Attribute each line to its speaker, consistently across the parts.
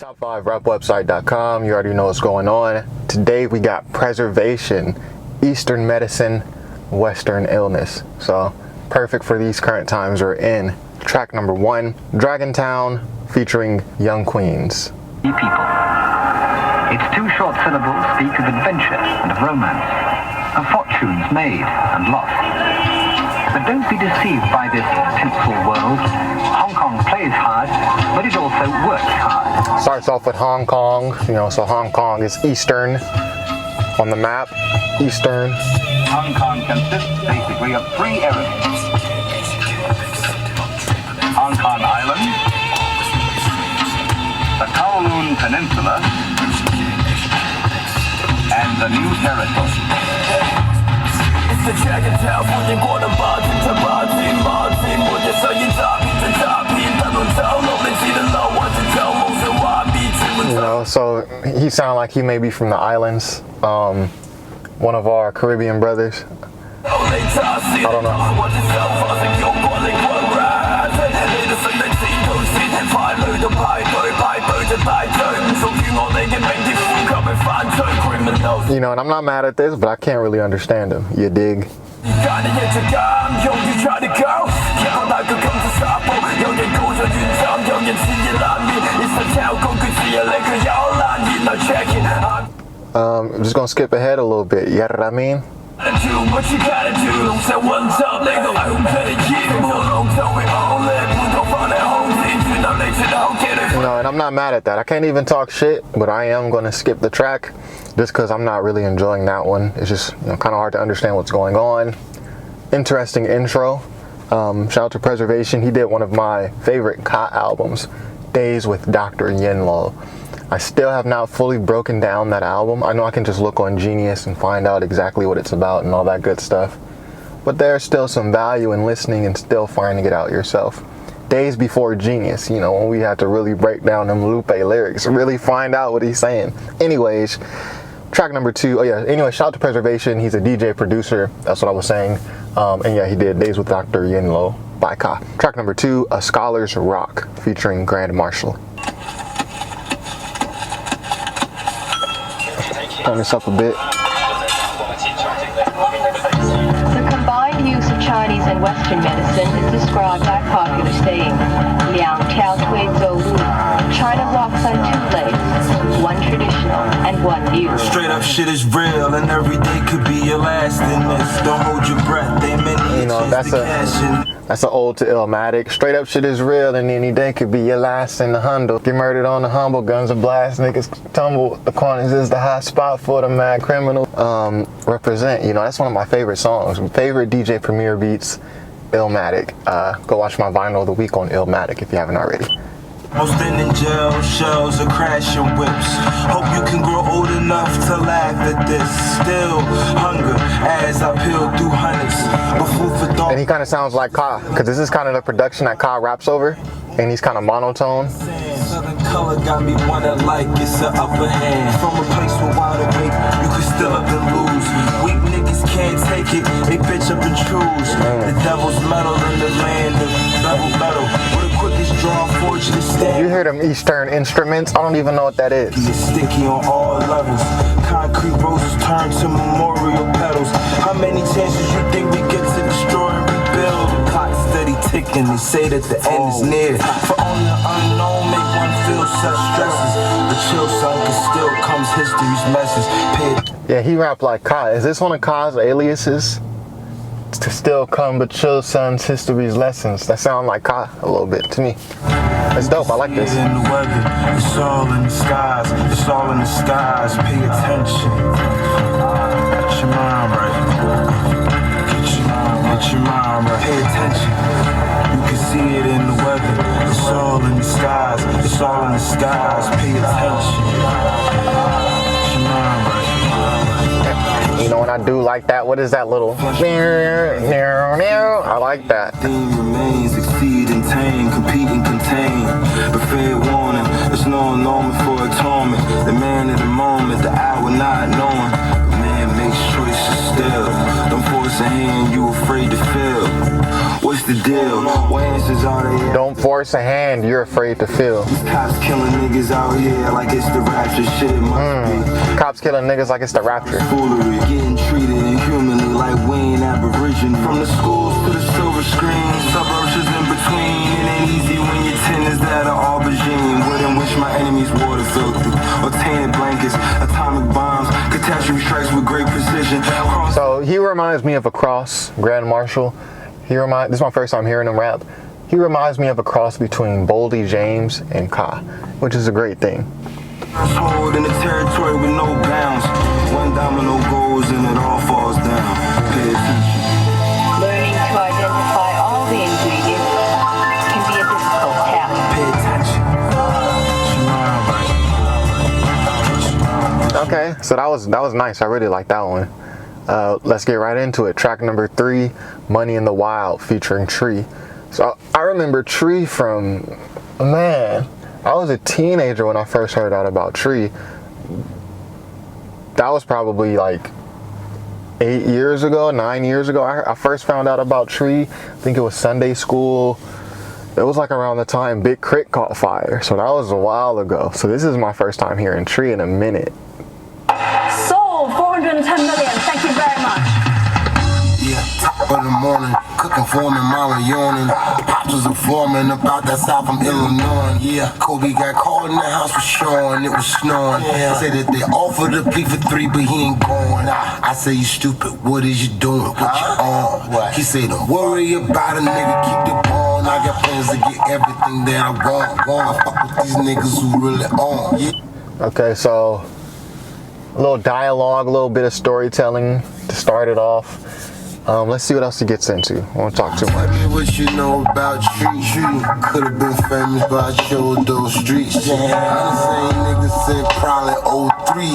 Speaker 1: Top5rapwebsite.com. You already know what's going on. Today we got preservation, Eastern medicine, Western illness. So perfect for these current times we're in. Track number 1, Dragon Town, featuring Young Queenz.
Speaker 2: People. Its two short syllables speak of adventure and of romance, of fortunes made and lost. But don't be deceived by this tinsel world. Hong Kong plays hard, but it also works hard.
Speaker 1: Starts off with Hong Kong, so Hong Kong is Eastern on the map. Eastern.
Speaker 2: Hong Kong consists basically of 3 areas. Hong Kong Island, the Kowloon Peninsula, and the New Territory. It's the Dragon Town,
Speaker 1: so he sounded like he may be from the islands. One of our Caribbean brothers. I don't know. And I'm not mad at this, but I can't really understand him. You dig? I'm just gonna skip ahead a little bit. You know what I mean? And I'm not mad at that. I can't even talk shit, but I am gonna skip the track just because I'm not really enjoying that one. It's just kind of hard to understand what's going on. Interesting intro. Shout out to Preservation. He did one of my favorite Ka albums, Days with Dr. Yinlo. I still have not fully broken down that album. I know I can just look on Genius and find out exactly what it's about and all that good stuff. But there's still some value in listening and still finding it out yourself. Days before Genius, when we had to really break down them Lupe lyrics, really find out what he's saying. Anyways, track number 2. Anyway, shout out to Preservation. He's a DJ producer. That's what I was saying. And yeah, he did Days with Dr. Yinlo by Ka. Track number 2, A Scholar's Rock, featuring GrandeMarshall. Turn this up a bit.
Speaker 3: The combined use of Chinese and Western medicine is described by popular saying, Liang Tiao Cui Zhou Lu. China walks on 2 legs, one traditional and one new. Straight up shit is real, and every day could be your last in this. Don't hold your breath, they many
Speaker 1: that's an ode to Illmatic. Straight up shit is real, and any day could be your last in the handle. Get murdered on the humble, guns a blast, niggas tumble. The corners is the hot spot for the mad criminal. Represent, that's one of my favorite songs. Favorite DJ Premier beats, Illmatic. Go watch my vinyl of the week on Illmatic if you haven't already.
Speaker 4: Most in jail, shells are crashing whips. Hope you can grow old enough to laugh at this. Still hunger as I peel through hundreds.
Speaker 1: And he kind of sounds like Ka, because this is kind of the production that Ka raps over, and he's kind of monotone.
Speaker 4: Southern color got me wanna like it's an upper hand. From a place where wide awake, you can still up and lose. Weak niggas can't take it, they bitch up and choose. The devil's metal in the land of double metal. With the quickest draw, fortune to stand.
Speaker 1: You hear them Eastern instruments? I don't even know what that is.
Speaker 4: It's sticky on all levels. Concrete roses turn to memorial petals. How many chances you think we get to destroy and rebuild? The clock steady ticking, they say that the end is near. For only the unknown make one feel such stresses. The chill sun can still comes history's message.
Speaker 1: Yeah, he rapped like Ka. Is this one of Ka's aliases? To still come but chill sun's history's lessons. That sound like Ka a little bit to me. It's dope, I like this.
Speaker 4: In the weather, it's all in the skies, it's all in the skies. Pay attention. Get your mind right. Get your mind right. Pay attention. You can see it in the weather. It's all in the skies. It's all in the skies. Pay attention. Get your mind right.
Speaker 1: And I do like that. What is that little? I like that.
Speaker 4: Theme remains, exceed and tame, compete and contain. But fair warning, there's no annulment for atonement. The man of the moment, the hour not knowing. The man makes choices still. Don't force a hand you afraid to feel. what's the deal? What answers are they?
Speaker 1: Don't force a hand you're afraid to feel.
Speaker 4: These cops killing niggas out here like it's the rapture. Shit must be.
Speaker 1: Cops killing niggas like it's the rapture.
Speaker 4: Foolery, getting treated inhumanly like we ain't aboriginal. From the schools to the silver screen, suburbs is in between. It ain't easy when your tenants that are aubergine. Wouldn't wish my enemies water filthy or tainted blankets, atomic bombs, catastrophe strikes with great precision.
Speaker 1: So he reminds me of a cross, GrandeMarshall. This is my first time hearing him rap. He reminds me of a cross between Boldy James and Ka, which is a great thing.
Speaker 4: Hold in the territory with no bounds. One domino goes and it all falls down. Pay attention.
Speaker 3: Learning to identify all the ingredients can be a difficult task.
Speaker 4: Pay attention.
Speaker 1: Okay, so that was nice. I really like that one. Let's get right into it. Track number 3, Money in the Wild, featuring Tree. So I remember Tree from, man, I was a teenager when I first heard out about Tree. That was probably like 8 years ago, 9 years ago. I first found out about Tree. I think it was Sunday school. It was like around the time Big Crit caught fire. So that was a while ago. So this is my first time hearing Tree in a minute.
Speaker 5: Sold 410 million. Thank you very much.
Speaker 6: Yeah, top of the morning, cooking for me, mama yawning. Pops was informing about that South from Illinois. Yeah, Kobe got called in the house for Sean, it was snoring. Said that they offered a plea for 3, but he ain't going. I say, you stupid, what is you doing? What you on? He said, don't worry about a nigga, keep the ball. I got plans to get everything that I want. I fuck with these niggas who really on. Yeah.
Speaker 1: Okay, so a little dialogue, a little bit of storytelling to start it off. Let's see what else he gets into. I won't talk too much.
Speaker 6: Tell me what you know about Tree. Could have been famous, but I showed those streets. The same nigga said probably 03.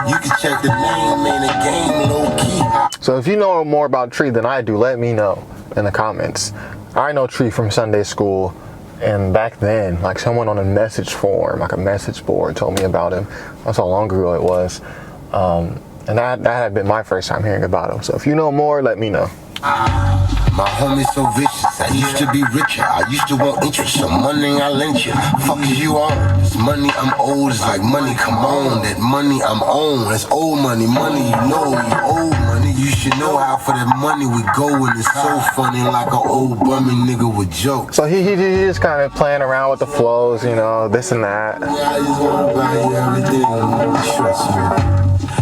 Speaker 6: You can check the name, man, the game low key.
Speaker 1: So if you know more about Tree than I do, let me know in the comments. I know Tree from Sunday school, and back then, like someone on a message forum, like a message board, told me about him. That's how long ago it was. And that had been my first time hearing about him. So if you know more, let me know.
Speaker 6: My homie's so vicious, I used to be richer. I used to want interest, so money I lent you. Fuck is you on? This money I'm old, it's like money, come on. That money I'm on, that's old money. Money you know, you old money. You should know how for that money we go, and it's so funny like an old bummy nigga with jokes.
Speaker 1: So he just kind of playing around with the flows, you know, this and that.
Speaker 6: Yeah, I just wanna buy you everything, trust me.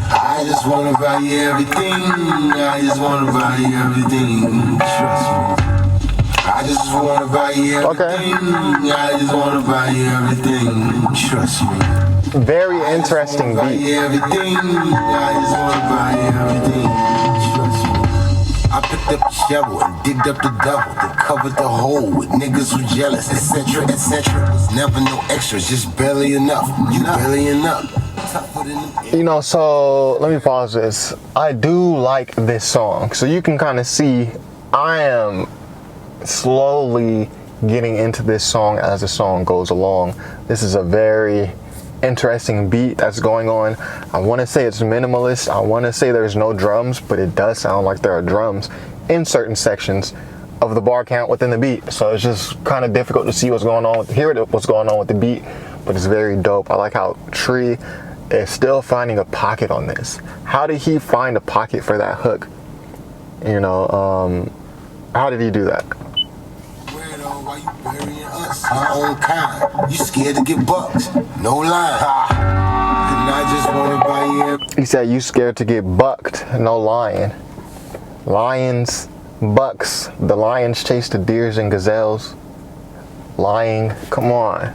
Speaker 6: I just wanna buy you everything. I just wanna buy you everything. Trust me. I just wanna buy you everything.
Speaker 1: Okay.
Speaker 6: I just wanna buy you everything. Trust me.
Speaker 1: Very interesting
Speaker 6: Buy
Speaker 1: beat.
Speaker 6: you everything. I just wanna buy you everything. Trust me. I picked up the shovel and digged up the devil, then covered the hole with niggas who jealous, etc., etc. Was never no extras, just barely enough. You barely enough.
Speaker 1: You know, so let me pause this. I do like this song. So you can kind of see I am slowly getting into this song as the song goes along. This is a very interesting beat that's going on. I want to say it's minimalist. I want to say there's no drums, but it does sound like there are drums in certain sections of the bar count within the beat. So it's just kind of difficult to see what's going on, what's going on with the beat, but it's very dope. I like how Tree is still finding a pocket on this. How did he find a pocket for that hook? You know, how did he do that?
Speaker 6: Why you burying us? Our own kind. You scared to get bucked? No lie. And I just wanna buy you.
Speaker 1: He said you scared to get bucked, no lying. Lions, bucks, the lions chase the deers and gazelles. Lying, come on.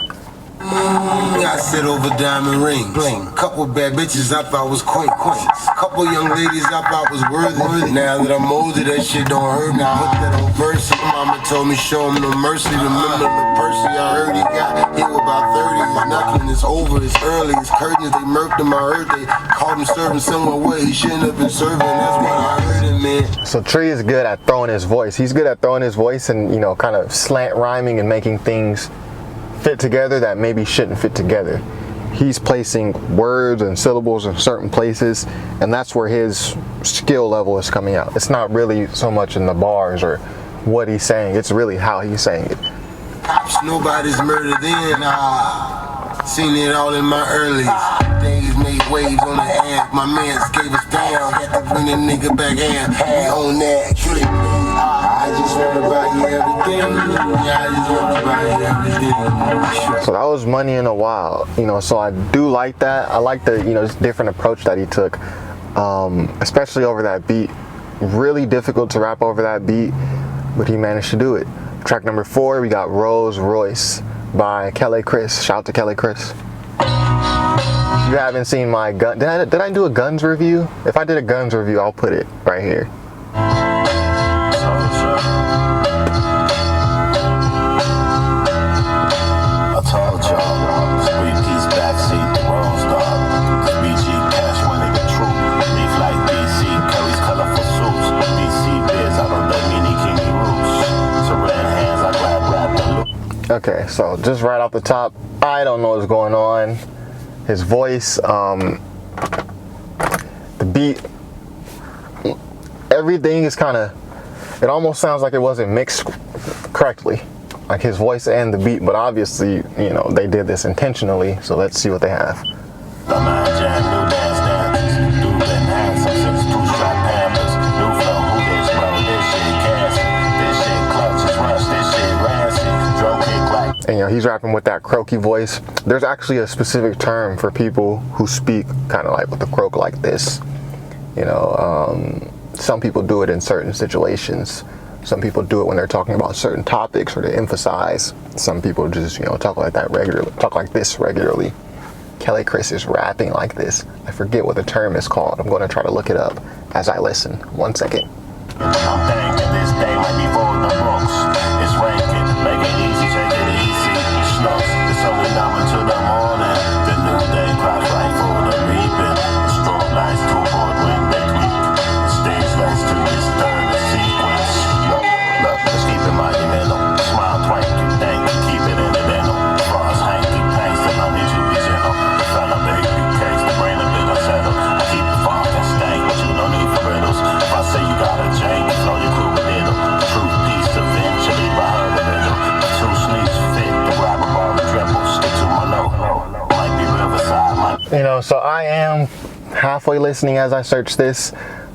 Speaker 6: I sit over diamond rings. Couple bad bitches I thought was quaint. Couple young ladies I thought was worthy. Now that I'm older, that shit don't hurt me. Put that on verse. Mama told me show him no mercy. Remember the Percy I heard he got hit with about 30. He's knocking, it's over, it's early, it's curtains. They murked him, I heard they called him serving somewhere where he shouldn't have been serving. That's what I heard him, man.
Speaker 1: So Tree is good at throwing his voice. He's good at throwing his voice and, you know, kind of slant rhyming and making things fit together that maybe shouldn't fit together. He's placing words and syllables in certain places, and that's where his skill level is coming out. It's not really so much in the bars or what he's saying. It's really how he's saying it.
Speaker 6: Cops, nobody's murdered in. Seen it all in my early days. Made waves on the amp. My mans gave us down. Had to bring the nigga back in. We on that trip. I just wanna buy you everything. I just wanna buy you everything.
Speaker 1: So that was Money in a While. You know, so I do like that. I like the, you know, different approach that he took, especially over that beat. Really difficult to rap over that beat, but he managed to do it. Track number 4, we got Royce by Quelle Chris. Shout out to Quelle Chris. If you haven't seen my gun, did I do a guns review? If I did a guns review, I'll put it right here.
Speaker 6: I told y'all, sweet piece backseat, the Rose dog. BG cash when they the truth. Leaf like DC, carries colorful suits. DC biz, I don't let many kingy roots. So red hands, I grab rap and loop.
Speaker 1: Okay, so just right off the top, I don't know what's going on. His voice, the beat, everything is kind of, it almost sounds like it wasn't mixed correctly. Like his voice and the beat, but obviously, you know, they did this intentionally, so let's see what they have. And you know, he's rapping with that croaky voice. There's actually a specific term for people who speak kind of like with a croak like this. You know, some people do it in certain situations. Some people do it when they're talking about certain topics or to emphasize. Some people just, you know, talk like this regularly. Quelle Chris is rapping like this. I forget what the term is called. I'm going to try to look it up as I listen. 1 second.
Speaker 6: I'm thinking this day might be for the books. It's ranking, make it easy, take it easy. Slugs, it's only now until the morning. The new day cries right for the reaping. The strobe lights too hard when they tweak. The stage lights to disturb the sequence. Look, let's keep it monumental. Smile twice, you think, keep it incidental. Frost hanky, thanks to money to be gentle. The fella baby case, the brain a bit unsettled. I keep it funk and stank, but you don't need for riddles. If I say you got a jank, flow your crew a little. Truth piece eventually by her the middle. Two sleeves fit, the grab a ball and dribble. Stick to my low. Might be Riverside, might.
Speaker 1: You know, so I am halfway listening as I search this.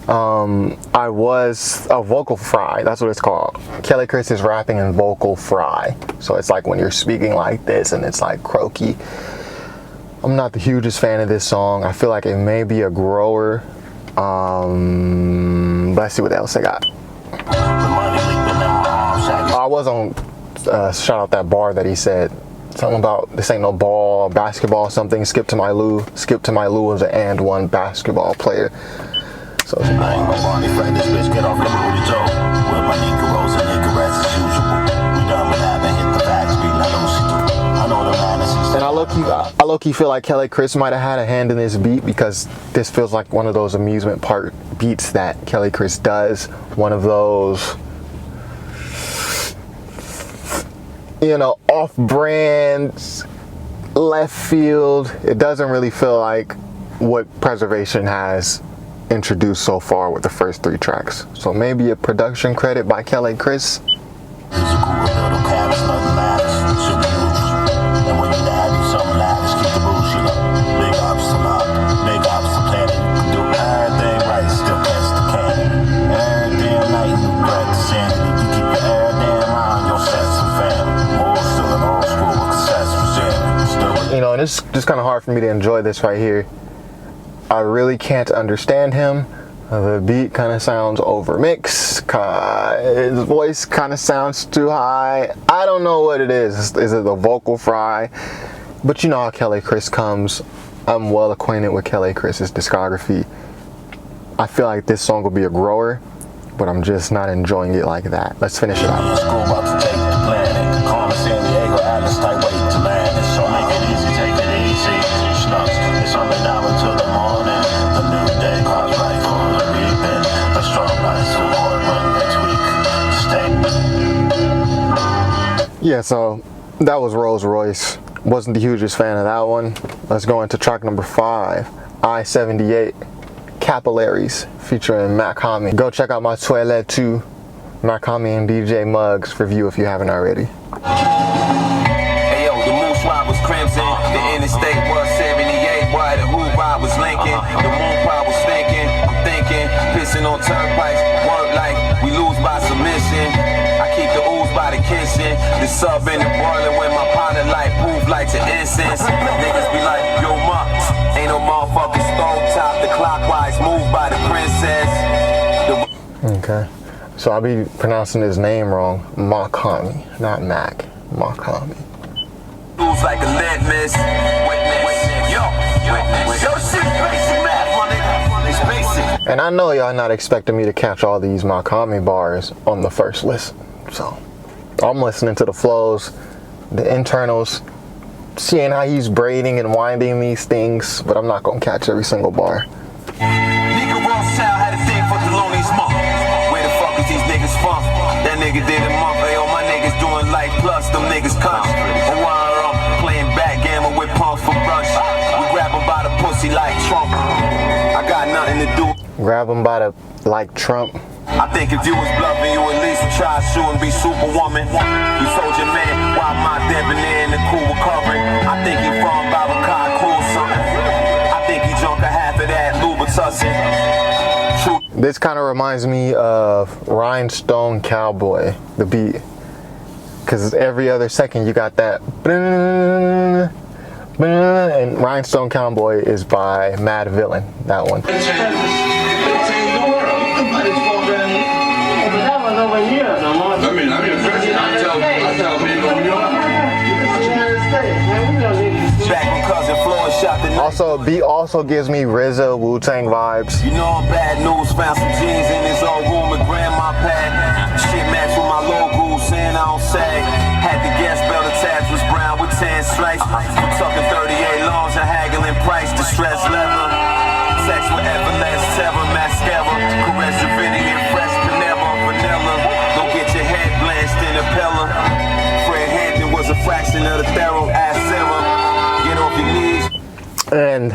Speaker 1: I was a vocal fry, that's what it's called. Quelle Chris is rapping in vocal fry. So it's like when you're speaking like this and it's like croaky. I'm not the hugest fan of this song. I feel like it may be a grower. Let's see what else I got. I was on, shout out that bar that he said. Something about this ain't no ball, basketball, something. Skip to my Lou. Skip to my Lou was an and one basketball player. So
Speaker 6: I ain't gonna Barney friend this bitch, get off the booty toe. With my Nickelus and Nickelus as usual. We done with that and hit the facts, be like Lucy. I know the madness is.
Speaker 1: And I low-key feel like Quelle Chris might have had a hand in this beat because this feels like one of those amusement park beats that Quelle Chris does. One of those, you know, off-brand, left field. It doesn't really feel like what Preservation has introduced so far with the first 3 tracks. So maybe a production credit by Quelle Chris. You know, and it's just kind of hard for me to enjoy this right here. I really can't understand him. The beat kind of sounds overmixed. His voice kind of sounds too high. I don't know what it is. Is it the vocal fry? But you know how Quelle Chris comes. I'm well acquainted with Quelle Chris's discography. I feel like this song will be a grower, but I'm just not enjoying it like that. Let's finish it out. Yeah, so that was Royce. Wasn't the hugest fan of that one. Let's go into track number 5, I-78, Capillaries, featuring Mach-Hommy. Go check out my Quelle too. Mach-Hommy and DJ Muggs review if you haven't already.
Speaker 7: Hey yo, the moose ride was crimson. The interstate was 78. Why the hoop ride was Lincoln. The moon pie was stinking. I'm thinking, pissing on turnpikes. Work like we lose by submission. I keep the ooze by the kitchen. The sub in the boiler when my pilot light proof like to incense. Niggas be like, yo, ma, ain't no motherfucking stove top. The clockwise move by the princess.
Speaker 1: Okay. So I'll be pronouncing his name wrong. Mach-Hommy, not Mac. Mach-Hommy.
Speaker 7: Lose like a litmus.
Speaker 1: And I know y'all not expecting me to catch all these Mach-Hommy bars on the first listen. So I'm listening to the flows, the internals, seeing how he's braiding and winding these things, but I'm not gonna catch every single bar.
Speaker 7: Nickelus F had a thing for Thelonious Monk. Where the fuck is these niggas from? That nigga did a month. Hey, all my niggas doing life plus, them niggas come. Playing backgammon with punks for brunch. We grab them by the pussy like Trump. I got nothing to do.
Speaker 1: Grab him by the, like Trump.
Speaker 7: I think if you was bluffing, you at least would try to shoot and be Superwoman. You told your man while my debonair in the cool recovering. I think he from Babacar cool something. I think he drunk a half of that Louboutin.
Speaker 1: This kind of reminds me of Rhinestone Cowboy, the beat. Because every other second you got that. And Rhinestone Cowboy is by Mad Villain, that one. Also, beat also gives me RZA, Wu-Tang vibes.
Speaker 7: You know I'm bad news, found some jeans in his old room with grandma pad. Shit match with my logo, saying I don't sag. Had the gas belt attached, was brown with 10 stripes. I'm talking 38 longs and haggling price, distressed leather. Sex with everless terror, mascara. Caress divinity and fresh Panera, vanilla. Don't get your head blanched in a pillar. Fred Hampton was a fraction of the thorough ass Sarah. Get off your knees.
Speaker 1: And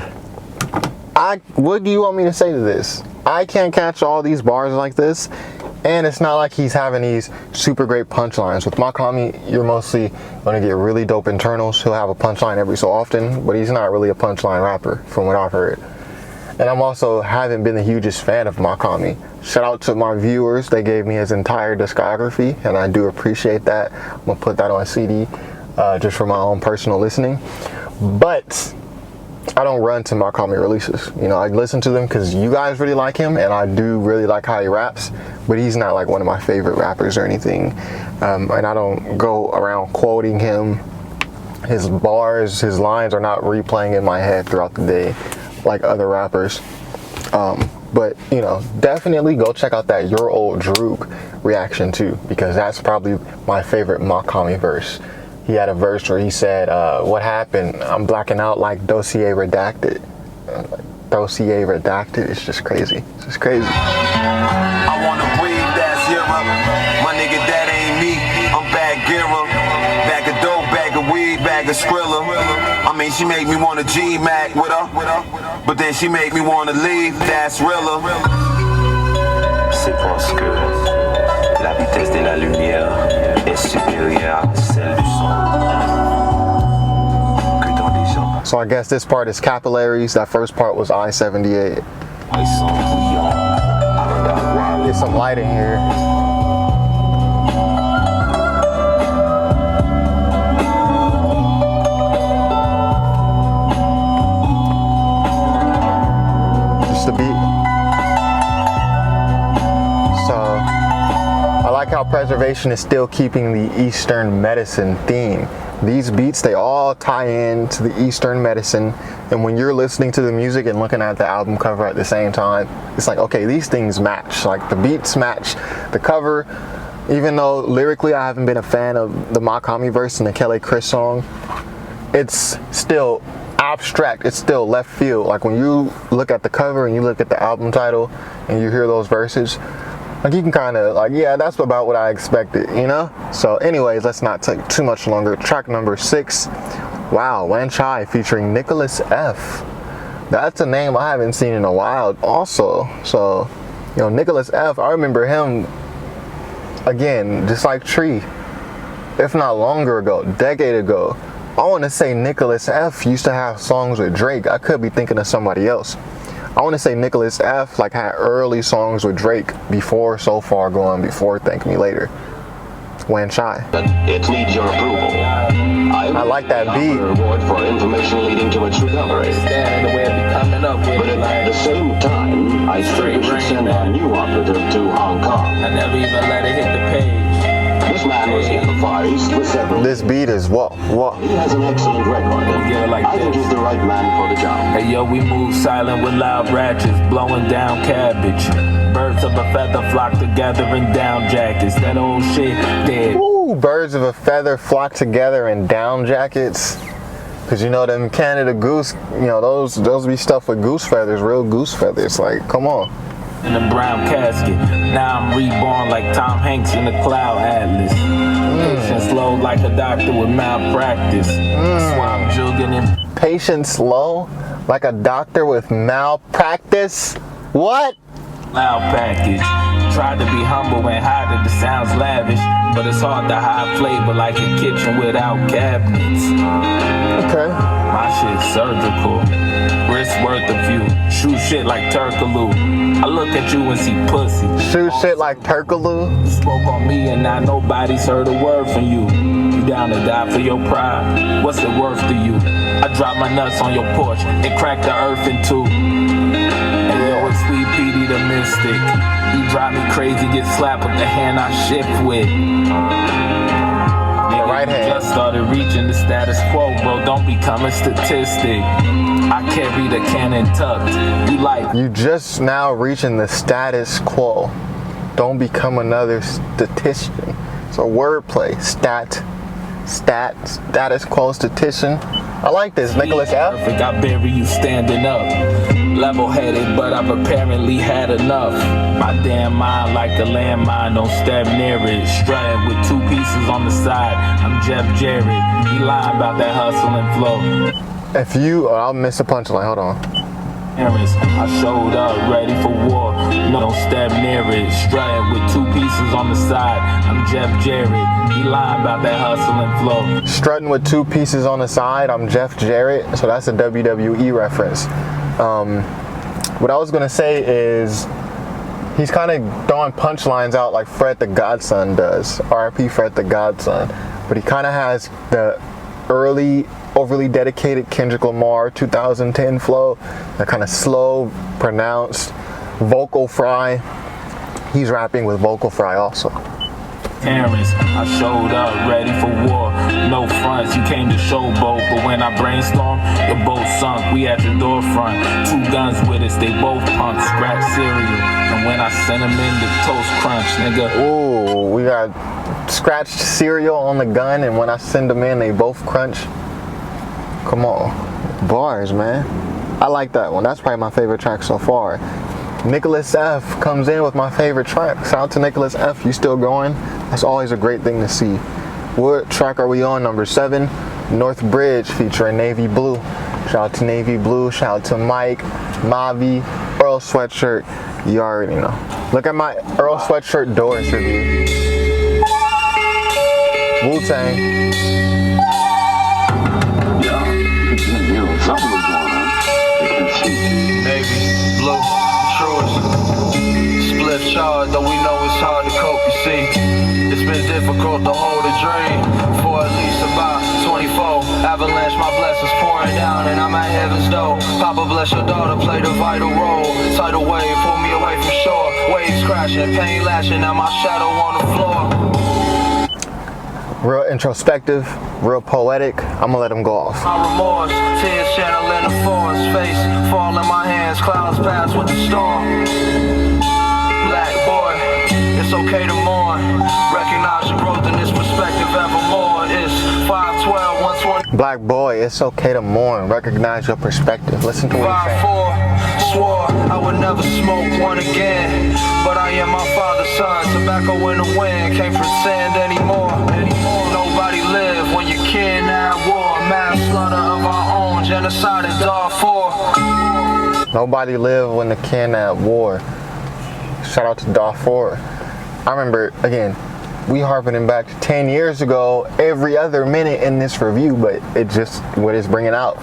Speaker 1: what do you want me to say to this? I can't catch all these bars like this, and it's not like he's having these super great punchlines. With Mach-Hommy, you're mostly gonna get really dope internals. He'll have a punchline every so often, but he's not really a punchline rapper from what I've heard. And I'm also haven't been the hugest fan of Mach-Hommy. Shout out to my viewers, they gave me his entire discography, and I do appreciate that. I'm gonna put that on CD just for my own personal listening. But I don't run to Mach-Hommy releases. You know, I listen to them because you guys really like him, and I do really like how he raps, but he's not like one of my favorite rappers or anything. And I don't go around quoting him. His bars, his lines are not replaying in my head throughout the day like other rappers. But, you know, definitely go check out that Your Old Droog reaction too, because that's probably my favorite Mach-Hommy verse. He had a verse where he said, what happened? I'm blacking out like dossier redacted. Dossier redacted. It's just crazy. It's just crazy.
Speaker 7: I wanna breathe that zero. My nigga, that ain't me. I'm bad Gira. Bag of dope, bag of weed, bag of Skrilla. I mean, she make me wanna G-Mac with her. But then she make me wanna leave. That's realer.
Speaker 8: C'est parce que la vitesse de la lumière est supérieure à celle du son. Que dans les gens.
Speaker 1: So I guess this part is Capillaries. That first part was I-78. Get some light in here. Just the beat. So I like how Preservation is still keeping the Eastern medicine theme. These beats, they all tie in to the Eastern medicine, and when you're listening to the music and looking at the album cover at the same time, it's like, okay, these things match. Like the beats match the cover. Even though lyrically I haven't been a fan of the Mach-Hommy verse and the Quelle Chris song, it's still abstract, it's still left field. Like when you look at the cover and you look at the album title and you hear those verses, like you can kind of like, yeah, that's about what I expected, you know? So anyways, let's not take too much longer. Track number 6, wow, Wan Chai featuring Nickelus F. That's a name I haven't seen in a while also. So, you know, Nickelus F, I remember him again, just like Tree, if not longer ago, decade ago, I want to say Nickelus F used to have songs with Drake. I could be thinking of somebody else. I want to say Nickelus F like had early songs with Drake before So Far Gone, before Thank Me Later. Wan Chai.
Speaker 8: It needs your approval.
Speaker 1: I like that beat.
Speaker 8: Reward for information leading to its recovery. But at the same time, I think we should send our new operative to Hong Kong.
Speaker 9: I never even let it hit the page.
Speaker 8: This man was advised with several.
Speaker 1: This beat is what?
Speaker 8: He has an excellent record. I think he's the right man for the job.
Speaker 9: Hey yo, we move silent with loud ratchets, blowing down cabbage. Birds of a feather flock together in down jackets. That old shit dead.
Speaker 1: Ooh, birds of a feather flock together in down jackets. Cause you know them Canada Goose, you know those be stuff with goose feathers, real goose feathers. Like, come on.
Speaker 9: In a brown casket. Now I'm reborn like Tom Hanks in the Cloud Atlas. Patience slow like a doctor with malpractice. That's why I'm jugging him.
Speaker 1: Patience low like a doctor with malpractice. What?
Speaker 9: Loud package. Tried to be humble and hide it, it sounds lavish, but it's hard to hide flavor like a kitchen without cabinets.
Speaker 1: Okay.
Speaker 9: My shit's surgical. Wrist worth a few. Shoot shit like Turkaloo. I look at you and see pussy.
Speaker 1: Shoot shit like Turkaloo.
Speaker 9: You spoke on me and now nobody's heard a word from you. You down to die for your pride. What's it worth to you? I drop my nuts on your porch and crack the earth in two. And yo, it's Sweet Petey the Mystic. You drive me crazy, get slapped with the hand I shift with. Nigga,
Speaker 1: right hand.
Speaker 9: Just started reaching the status quo, bro. Don't become a statistic. I carry the cannon tucked.
Speaker 1: You just now reaching the status quo. Don't become another statistician. It's a wordplay. Status quo statistician. I like this. Nickelus F.
Speaker 9: Perfect. I bury you standing up. Level-headed, but I've apparently had enough. My damn mind like a landmine, don't step near it. Strutting with two pieces on the side. I'm Jeff Jarrett. He lying about that hustle and flow.
Speaker 1: If you, I'll miss the punchline. Hold on.
Speaker 9: I showed up ready for war. No, don't step near it. Strutting with two pieces on the side. I'm Jeff Jarrett. He lying about that hustle and flow.
Speaker 1: Strutting with two pieces on the side. I'm Jeff Jarrett. So that's a WWE reference. What I was gonna say is he's kind of throwing punchlines out like Fred the Godson does. R.I.P. Fred the Godson. But he kind of has the early, overly dedicated Kendrick Lamar 2010 flow. That kind of slow, pronounced, vocal fry. He's rapping with vocal fry also.
Speaker 9: Parents, I showed up ready for war. No fronts, you came to showboat, but when I brainstorm, your boat sunk. We at your door front, two guns with us, they both punks. Scratch cereal, and when I send them in, the toast crunch, nigga.
Speaker 1: Ooh, we got scratched cereal on the gun, and when I send them in, they both crunch. Come on, bars, man. I like that one. That's probably my favorite track so far. Nickelus F comes in with my favorite track. Shout out to Nickelus F. You still going? That's always a great thing to see. What track are we on? Number 7, North Bridge featuring Navy Blue. Shout out to Navy Blue. Shout out to Mike, Mavi, Earl Sweatshirt. You already know. Look at my Earl Sweatshirt Doors review. Wu-Tang.
Speaker 8: Something was going on.
Speaker 10: Navy Blue. Split charge, though we know it's hard to cope, you see. It's been difficult to hold a dream for at least about 24. Avalanche, my blessings pouring down, and I'm at heaven's door. Papa bless your daughter, played a vital role. Tidal wave, pull me away from shore. Waves crashing, pain lashing, now my shadow on the floor.
Speaker 1: Real introspective, real poetic. I'm gonna let him go off.
Speaker 10: My remorse, tears channeling the forest. Face fall in my hands, clouds pass with the storm. Black boy, it's okay to mourn. Recognize your growth in this perspective evermore. It's 512, 120.
Speaker 1: Black boy, it's okay to mourn. Recognize your perspective. Listen to what he's saying.
Speaker 10: 5-4, swore I would never smoke one again. But I am my father's son. Tobacco in the wind, can't pretend anymore. Nobody live when you kidnap war. Mass slaughter of our own, genocide in Darfur.
Speaker 1: Nobody live when the kidnap war. Shout out to Darfur. I remember, again, we harping back to 10 years ago every other minute in this review, but it just, what it's bringing out.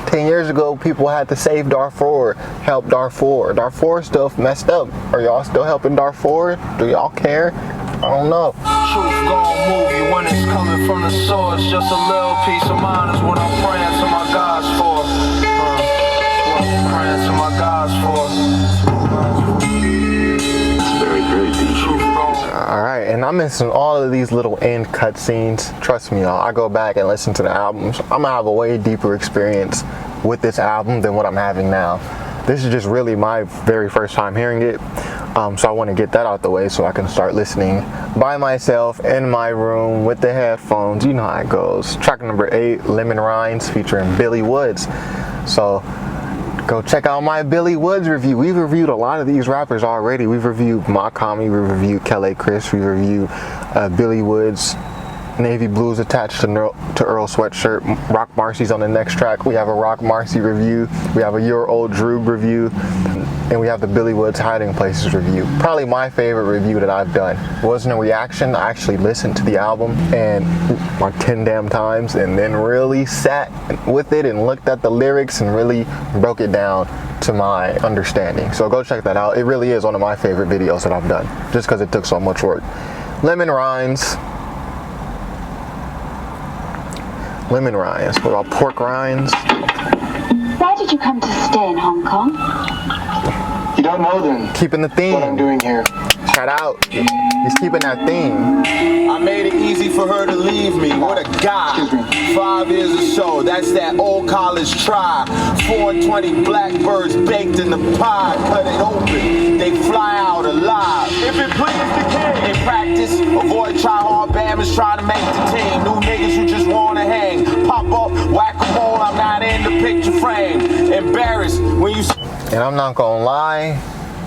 Speaker 1: 10 years ago, people had to save Darfur, help Darfur. Darfur stuff messed up. Are y'all still helping Darfur? Do y'all care? I don't know.
Speaker 10: Truth gon' move you when it's coming from the source. Just a little peace of mind is what I'm praying to my gods for. What I'm praying to my gods for.
Speaker 8: It's very, very deep.
Speaker 1: Alright, and I'm missing all of these little end cutscenes. Trust me, y'all, I go back and listen to the albums. I'm gonna have a way deeper experience with this album than what I'm having now. This is just really my very first time hearing it. So I want to get that out the way so I can start listening by myself in my room with the headphones. You know how it goes. Track number 8, Lemon Rinds, featuring Billy Woods. So go check out my Billy Woods review. We've reviewed a lot of these rappers already. We've reviewed Mach-Hommy, we reviewed Quelle Chris, we reviewed Billy Woods, Navy Blues attached to Earl Sweatshirt. Rock Marcy's on the next track. We have a Rock Marcy review. We have a Your Old Droog review. And we have the Billy Woods Hiding Places review. Probably my favorite review that I've done. It wasn't a reaction. I actually listened to the album and like 10 damn times and then really sat with it and looked at the lyrics and really broke it down to my understanding. So go check that out. It really is one of my favorite videos that I've done just because it took so much work. Lemon Rinds. Lemon rinds. What about pork rinds?
Speaker 11: Why did you come to stay in Hong Kong?
Speaker 12: You don't know then.
Speaker 1: Keeping the theme.
Speaker 12: What I'm doing here.
Speaker 1: Shout out. He's keeping that theme.
Speaker 7: I made it easy for her to leave me. What a guy. 5 years or so. That's that old college try. 420 blackbirds baked in the pie. Cut it open. They fly out alive. If it pleases the king. In practice, avoid try-hard bammers trying to make the team. New niggas who just want to hang. Pop up, whack-a-mole. I'm not in the picture frame. Embarrassed when you...
Speaker 1: And I'm not gonna lie,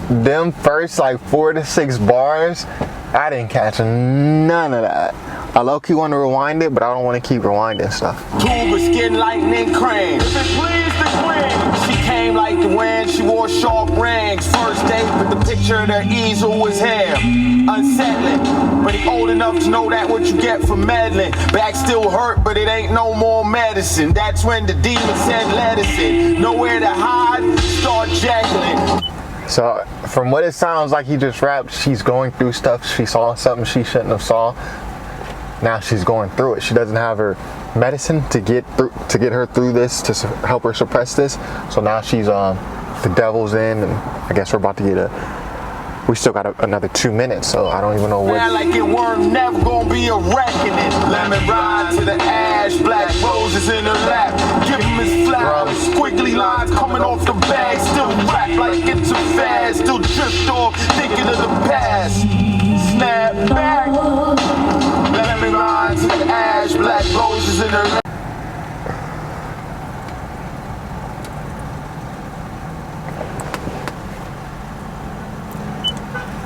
Speaker 1: them first like 4 to 6 bars, I didn't catch none of that. I low-key want to rewind it, but I don't want to keep rewinding stuff.
Speaker 7: Tuba skin lightning cream. If it please the queen. She came like the wind, she wore sharp rings. First date, but the picture of their easel was him. Unsettling, but he old enough to know that what you get for meddling. Back still hurt, but it ain't no more medicine. That's when the demon said let us in. Nowhere to hide, start juggling.
Speaker 1: So from what it sounds like he just rapped, she's going through stuff. She saw something she shouldn't have saw. Now she's going through it. She doesn't have her medicine to get her through this, to help her suppress this. So now she's the devil's in, and I guess we're about to get we still got another 2 minutes, so I don't even know what.
Speaker 7: Man, like it weren't never gonna be a reckoning. Lemon ride to the ash, black roses in her lap. Give him his flowers, squiggly lines coming off the bag. Still rap like it's a fad, still drift off, thinking of the past. Snap back. Lemon ride to the ash, black roses in her lap.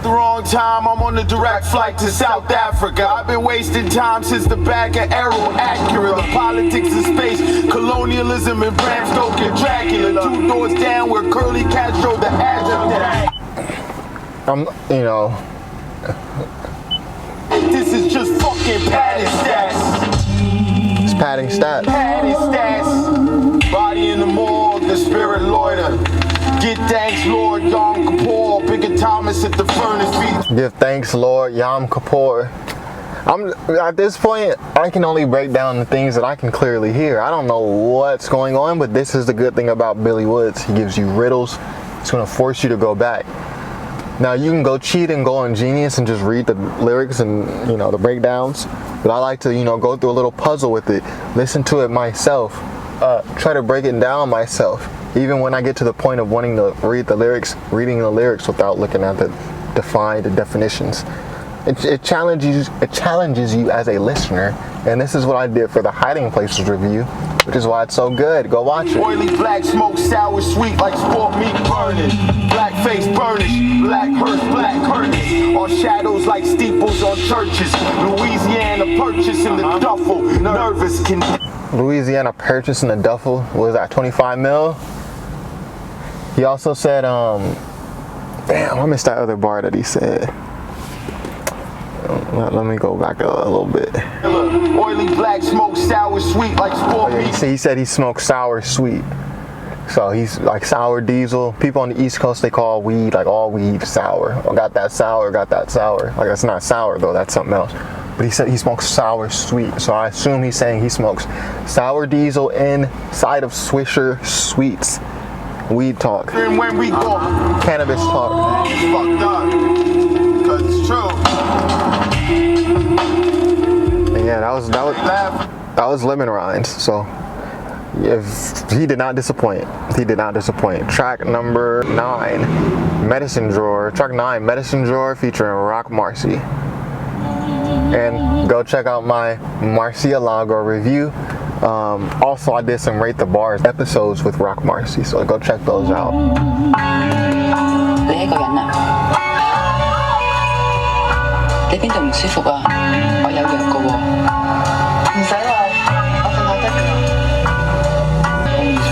Speaker 7: The wrong time, I'm on the direct flight to South Africa. I've been wasting time since the back of Arrow Accurate. The politics of space, colonialism and Bram Stoker Dracula. 2 doors down where Curly Castro the adjutant.
Speaker 1: You know.
Speaker 7: This is just fucking padding stats.
Speaker 1: It's padding stats.
Speaker 7: Padding stats. Body in the morgue, the spirit loiter. Get thanks, Lord Yom Kippur. Bigger Thomas at the furnace feet.
Speaker 1: Give thanks, Lord Yom Kippur. At this point, I can only break down the things that I can clearly hear. I don't know what's going on, but this is the good thing about Billy Woods. He gives you riddles. It's going to force you to go back. Now you can go cheat and go on Genius and just read the lyrics and, you know, the breakdowns. But I like to, you know, go through a little puzzle with it, listen to it myself, try to break it down myself. Even when I get to the point of wanting to read the lyrics, reading the lyrics without looking at the definitions. It challenges you as a listener, and this is what I did for the Hiding Places review, which is why it's so good. Go watch it.
Speaker 7: Oily black smoke, sour sweet like sport meat burning. Black face burnish, black hearse, black curtains. All shadows like steeples on churches. Louisiana purchase in the duffel, nervous can.
Speaker 1: Louisiana purchase in the duffel, what was that, 25 mil? He also said, damn, I missed that other bar that he said. Let me go back a little bit.
Speaker 6: Oily black smoke, sour, sweet like sport meat.
Speaker 1: He said he smoked sour sweet. So he's like sour diesel. People on the East Coast, they call weed, like all weed, sour. I got that sour, got that sour. Like that's not sour though, that's something else. But he said he smokes sour sweet. So I assume he's saying he smokes sour diesel inside of Swisher Sweets. Weed talk.
Speaker 6: And when we go,
Speaker 1: cannabis talk.
Speaker 6: it's fucked up. Cause it's true.
Speaker 1: And yeah, that was Lemon Rinds. So if he did not disappoint. He did not disappoint. Track number 9, Medicine Drawer. Track 9, Medicine Drawer, featuring Rock Marcy. And go check out my Marciano review. Also, I did some Rate the Bars episodes with Rock Marcy, so go check those out.
Speaker 13: 你係一個人啊？你邊度唔舒服啊？我有藥㗎喎。唔使啦，我瞓覺得㗎。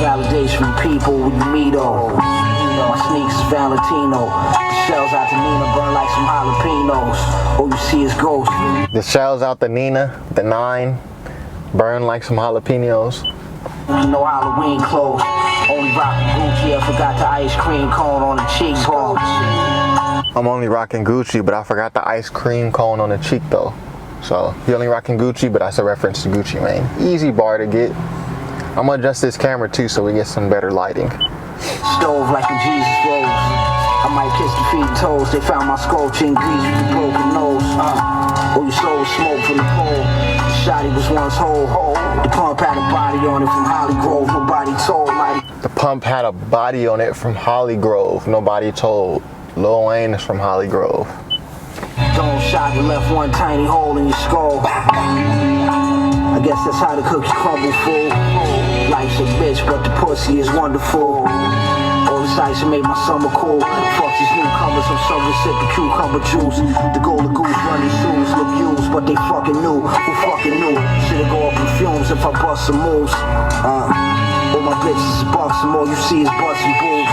Speaker 14: Validation from people when you meet all. My sneaks is Valentino. The shells out the Nina burn like some jalapenos. All you see is ghosts.
Speaker 1: The shells out the Nina, the 9, burn like some jalapenos.
Speaker 14: No Halloween clothes. Only rockin' Gucci. I forgot the ice cream cone on the cheekbone.
Speaker 1: I'm only rocking Gucci, but I forgot the ice cream cone on the cheek though. So he only rocking Gucci, but that's a reference to Gucci Mane. Easy bar to get. I'm gonna adjust this camera too so we get some better lighting.
Speaker 14: Stove like when Jesus rose. I might kiss the feet and toes. They found my sculpture in grease with the broken nose. Oh, you sold smoke from the pole. The shotty was once whole. The pump had a body on it from Holly Grove. Nobody told. Like
Speaker 1: the pump had a body on it from Holly Grove. Nobody told. Lil Wayne is from Holly Grove.
Speaker 14: Don't shot you left one tiny hole in your skull. I guess that's how the cookie crumble, fool. Life's a bitch, but the pussy is wonderful. All the sights that made my summer cool. Fuck these newcomers, I'm summer sipping cucumber juice. The golden goose running shoes look used, but they fucking knew. Who fucking knew? Should've go up in fumes if I bust some moves. All my bitches is bucks, and all you see is butts and boobs.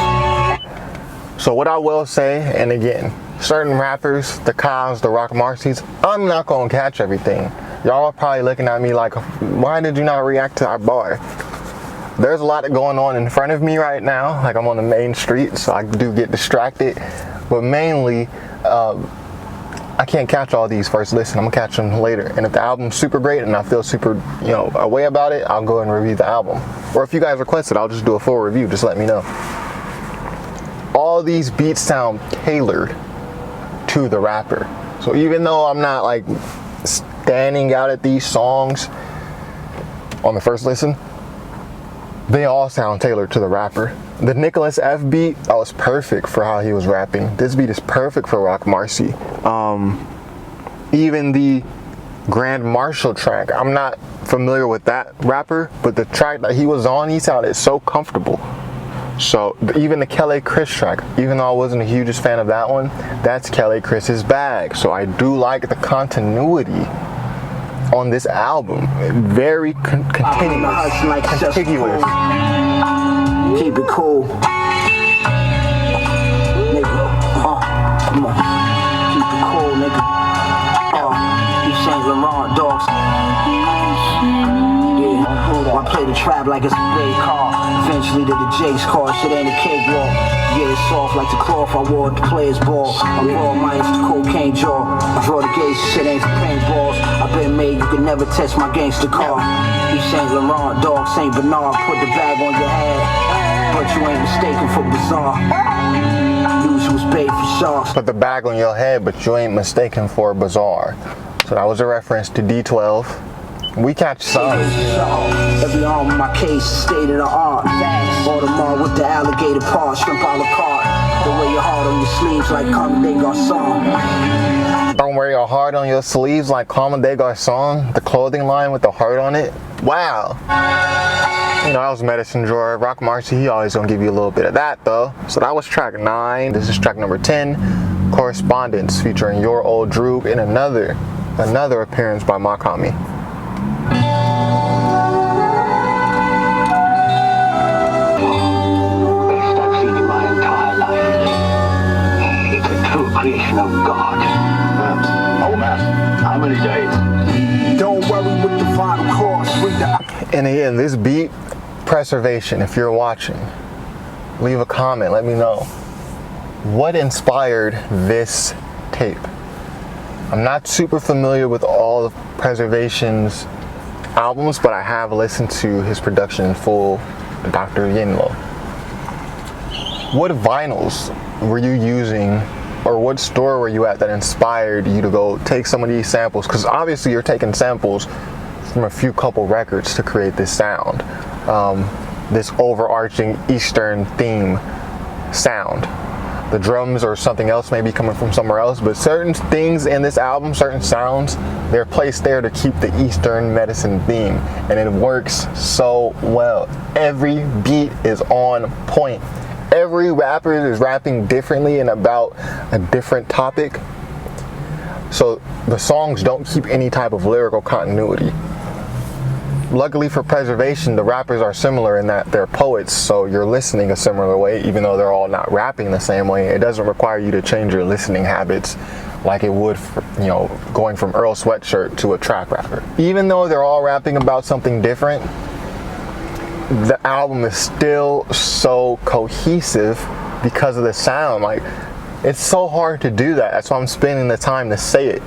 Speaker 1: So what I will say, and again, certain rappers, the Kyles, the Rock Marcys, I'm not gonna catch everything. Y'all are probably looking at me like, why did you not react to our bar? There's a lot going on in front of me right now. Like I'm on the main street, so I do get distracted. But mainly, I can't catch all these first listen. I'm gonna catch them later. And if the album's super great and I feel super, a way about it, I'll go and review the album. Or if you guys request it, I'll just do a full review. Just let me know. All these beats sound tailored to the rapper. So even though I'm not like standing out at these songs on the first listen, they all sound tailored to the rapper. The Nickelus F beat, that was perfect for how he was rapping. This beat is perfect for Rock Marcy. Even the GrandeMarshall track, I'm not familiar with that rapper, but the track that he was on, he sounded so comfortable. So even the Quelle Chris track, even though I wasn't the hugest fan of that one, that's Quelle Chris's bag. So I do like the continuity on this album. Very contiguous.
Speaker 14: Keep it cool. Nigga, come on. Keep it cool, nigga. You Saint Laurent dogs. I play the trap like it's a big car. Eventually to the Jake's car, shit ain't a cakewalk. Yeah, it's soft like the cloth I wore at the players ball. I raw minus the cocaine jaw. I draw the gates, shit ain't for paintballs. I've been made, you can never test my gangster car. You Saint Laurent, dog, Saint Bernard. Put the bag on your head, but you ain't mistaken for bizarre. Usual's bait for sharks.
Speaker 1: Put the bag on your head, but you ain't mistaken for bizarre. So that was a reference to D12. We catch some.
Speaker 14: Every arm in my case is state of the art. Audemars with the alligator paw, shrimp a la carte. Don't wear your heart on your sleeves like Comme des Garçons.
Speaker 1: Don't wear your heart on your sleeves like Comme des Garçons. The clothing line with the heart on it. Wow. That was Medicine Drawer. Rock Marcy, he always gonna give you a little bit of that though. So that was track 9. This is track number 10. Correspondence, featuring Your Old Droog, and another appearance by Mach-Hommy.
Speaker 8: Creation of God.
Speaker 6: Oh man.
Speaker 1: And again, this beat, Preservation, if you're watching, leave a comment, let me know. What inspired this tape? I'm not super familiar with all of Preservation's albums, but I have listened to his production in full, Dr. Yinlo. What vinyls were you using, or what store were you at that inspired you to go take some of these samples? Because obviously you're taking samples from a few couple records to create this sound, this overarching Eastern theme sound. The drums or something else may be coming from somewhere else, but certain things in this album, certain sounds, they're placed there to keep the Eastern medicine theme, and it works so well. Every beat is on point. Every rapper is rapping differently and about a different topic, so the songs don't keep any type of lyrical continuity. Luckily for Preservation, the rappers are similar in that they're poets, so you're listening a similar way, even though they're all not rapping the same way. It doesn't require you to change your listening habits like it would for, you know, going from Earl Sweatshirt to a trap rapper. Even though they're all rapping about something different, the album is still so cohesive because of the sound. Like, it's so hard to do that. That's why I'm spending the time to say it.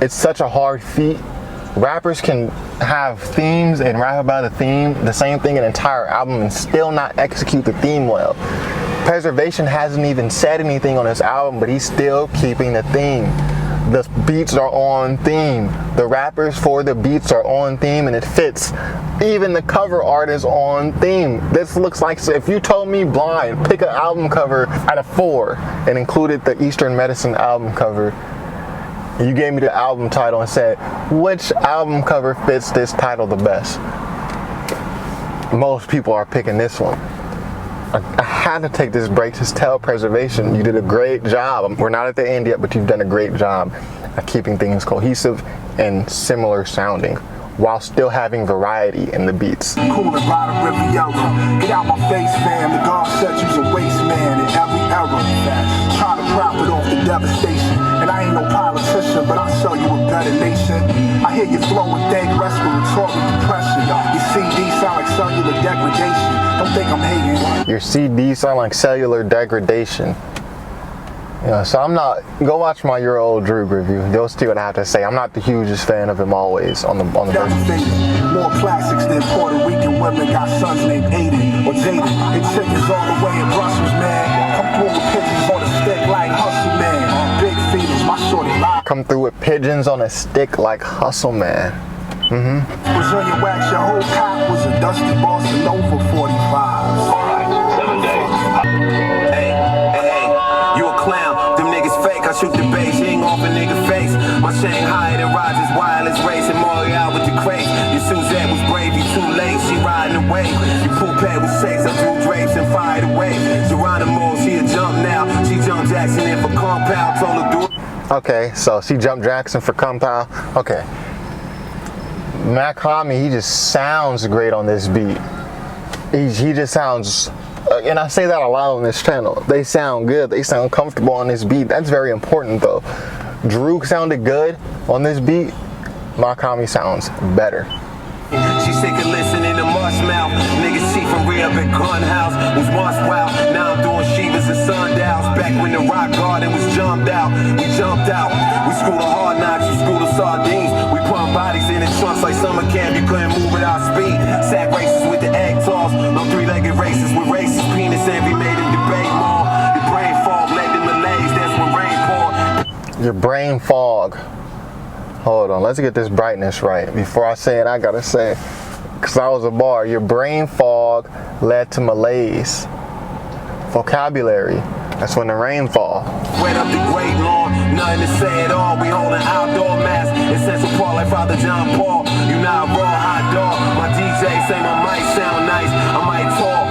Speaker 1: It's such a hard feat. Rappers can have themes and rap about a theme, the same thing, an entire album, and still not execute the theme well. Preservation hasn't even said anything on this album, but he's still keeping the theme. The beats are on theme. The rappers for the beats are on theme, and it fits. Even the cover art is on theme. This looks like, if you told me blind, pick an album cover out of 4 and included the Eastern Medicine album cover, you gave me the album title and said, which album cover fits this title the best? Most people are picking this one. I had to take this break to tell Preservation, you did a great job. We're not at the end yet, but you've done a great job at keeping things cohesive and similar sounding, while still having variety in the beats.
Speaker 14: Cool and ride a river yellow. Get out my face, fam. The God said you's a waste man in every era. Try to profit off the devastation. And I ain't no politician, but I'll show you a better nation. I hear you flow with dank respiratory depression. Your CD sound like cellular degradation. Don't think I'm hating.
Speaker 1: Your CD sound like cellular degradation. You know, so I'm not, go watch my Your Old Droog review. You'll see what I have to say. I'm not the hugest fan of him always on the
Speaker 14: More classics than Puerto Rican women got sons named Aiden or Jaden. They chickens all the way in Brussels, man. Come through with pigeons on a stick like Hustle Man. Big feelings, my shorty live.
Speaker 1: Come through with pigeons on a stick like Hustle Man.
Speaker 14: Brazilian wax, your whole cop was a dusty Boston Nova 45.
Speaker 8: Alright, 7 days.
Speaker 7: Hey, you a clown. Them niggas fake. I shoot the Beijing off a nigga face. My Shanghai and Rogers wireless racing Montreal with the crate. Your Suzette was brave, you too late. She riding away. You pool pad with sex. I drew drapes and fired away. Geronimo, she a jump now. She jumped Jackson in for compound. Told her do it.
Speaker 1: Okay, so she jumped Jackson for compound. Okay. Mach-Hommy, he just sounds great on this beat. He just sounds, and I say that a lot on this channel. They sound good. They sound comfortable on this beat. That's very important though. Droog sounded good on this beat. Mach-Hommy sounds better.
Speaker 7: She sick of listening to Mush Mouth. Niggas see from real big gun house was once wild. Now I'm doing Shivas and Sundowns. Back when the rock garden was jumped out, we jumped out. We screwed the hard knocks, you screwed the sardines. We put bodies in the trunks like summer camp. You couldn't move without speed. Sack races with the egg toss. No three-legged races with racist penis envy made in debate more. The brain fog led to malaise. That's when rain poured.
Speaker 1: Your brain fog. Hold on, let's get this brightness right. Before I say it, I gotta say, because that was a bar. Your brain fog led to malaise. Vocabulary. That's when the rain fall.
Speaker 7: Wait up the great lawn, nothing to say at all. We hold an outdoor mask. It sets apart like Father John Paul. You not raw hot dog. My DJ say my mic sound nice. I might talk.